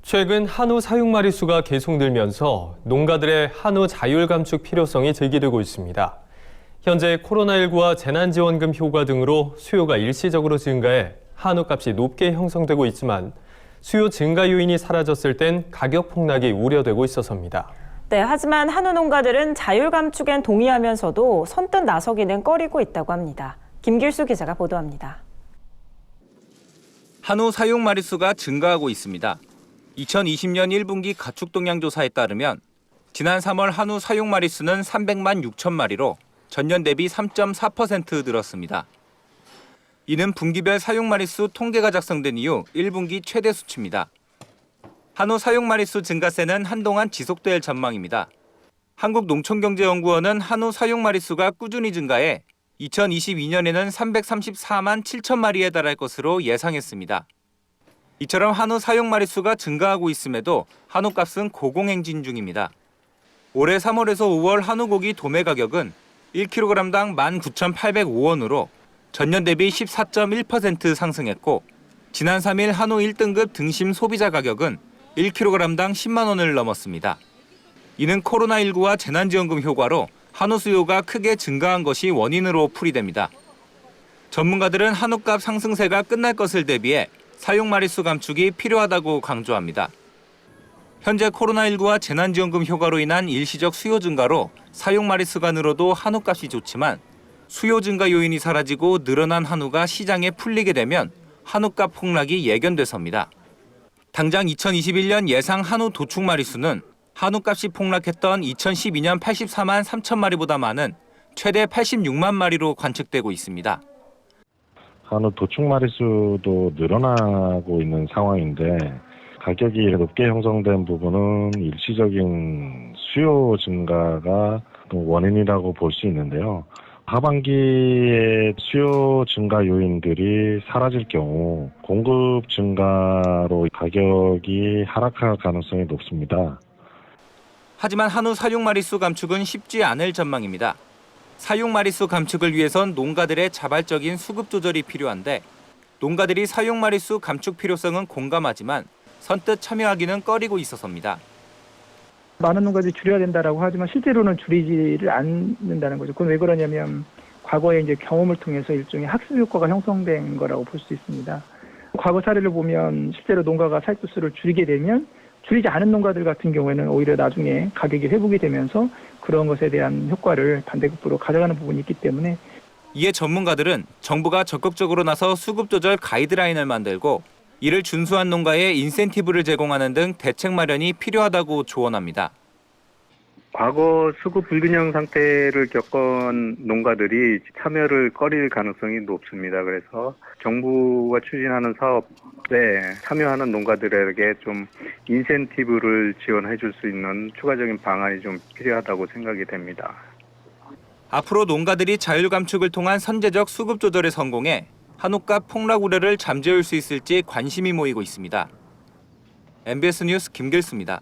최근 한우 사육 마리수가 계속 늘면서 농가들의 한우 자율 감축 필요성이 제기되고 있습니다. 현재 코로나19와 재난지원금 효과 등으로 수요가 일시적으로 증가해 한우값이 높게 형성되고 있지만 수요 증가 요인이 사라졌을 땐 가격 폭락이 우려되고 있어서입니다. 네, 하지만 한우 농가들은 자율 감축엔 동의하면서도 선뜻 나서기는 꺼리고 있다고 합니다. 김길수 기자가 보도합니다. 한우 사육 마리수가 증가하고 있습니다. 2020년 1분기 가축동향조사에 따르면 지난 3월 한우 사육 마리수는 300만 6천 마리로 전년 대비 3.4% 늘었습니다. 이는 분기별 사육 마리수 통계가 작성된 이후 1분기 최대 수치입니다. 한우 사육 마리수 증가세는 한동안 지속될 전망입니다. 한국농촌경제연구원은 한우 사육 마리수가 꾸준히 증가해 2022년에는 334만 7천 마리에 달할 것으로 예상했습니다. 이처럼 한우 사육 마리수가 증가하고 있음에도 한우값은 고공행진 중입니다. 올해 3월에서 5월 한우 고기 도매 가격은 1kg당 19,805원으로 전년 대비 14.1% 상승했고 지난 3일 한우 1등급 등심 소비자 가격은 1kg당 10만 원을 넘었습니다. 이는 코로나19와 재난지원금 효과로 한우 수요가 크게 증가한 것이 원인으로 풀이됩니다. 전문가들은 한우값 상승세가 끝날 것을 대비해 사육 마리수 감축이 필요하다고 강조합니다. 현재 코로나19와 재난지원금 효과로 인한 일시적 수요 증가로 사육 마리수가 늘어도 한우값이 좋지만 수요 증가 요인이 사라지고 늘어난 한우가 시장에 풀리게 되면 한우값 폭락이 예견돼서입니다. 당장 2021년 예상 한우 도축 마리수는 한우값이 폭락했던 2012년 84만 3천 마리보다 많은 최대 86만 마리로 관측되고 있습니다. 한우 도축 마리수도 늘어나고 있는 상황인데 가격이 높게 형성된 부분은 일시적인 수요 증가가 원인이라고 볼 수 있는데요. 하반기에 수요 증가 요인들이 사라질 경우 공급 증가로 가격이 하락할 가능성이 높습니다. 하지만 한우 사육 마리수 감축은 쉽지 않을 전망입니다. 사육 마리수 감축을 위해선 농가들의 자발적인 수급 조절이 필요한데 농가들이 사육 마리수 감축 필요성은 공감하지만 선뜻 참여하기는 꺼리고 있어서입니다. 많은 농가들이 줄여야 된다라고 하지만 실제로는 줄이지를 않는다는 거죠. 그건 왜 그러냐면 과거에 이제 경험을 통해서 일종의 학습 효과가 형성된 거라고 볼 수 있습니다. 과거 사례를 보면 실제로 농가가 사육도 수를 줄이게 되면 줄이지 않은 농가들 같은 경우에는 오히려 나중에 가격이 회복이 되면서 그런 것에 대한 효과를 반대급부로 가져가는 부분이 있기 때문에 이에 전문가들은 정부가 적극적으로 나서 수급 조절 가이드라인을 만들고 이를 준수한 농가에 인센티브를 제공하는 등 대책 마련이 필요하다고 조언합니다. 과거 수급 불균형 상태를 겪은 농가들이 참여를 꺼릴 가능성이 높습니다. 그래서 정부가 추진하는 사업에 참여하는 농가들에게 좀 인센티브를 지원해 줄 수 있는 추가적인 방안이 좀 필요하다고 생각이 됩니다. 앞으로 농가들이 자율 감축을 통한 선제적 수급 조절에 성공해 한우값 폭락 우려를 잠재울 수 있을지 관심이 모이고 있습니다. MBS 뉴스 김길수입니다.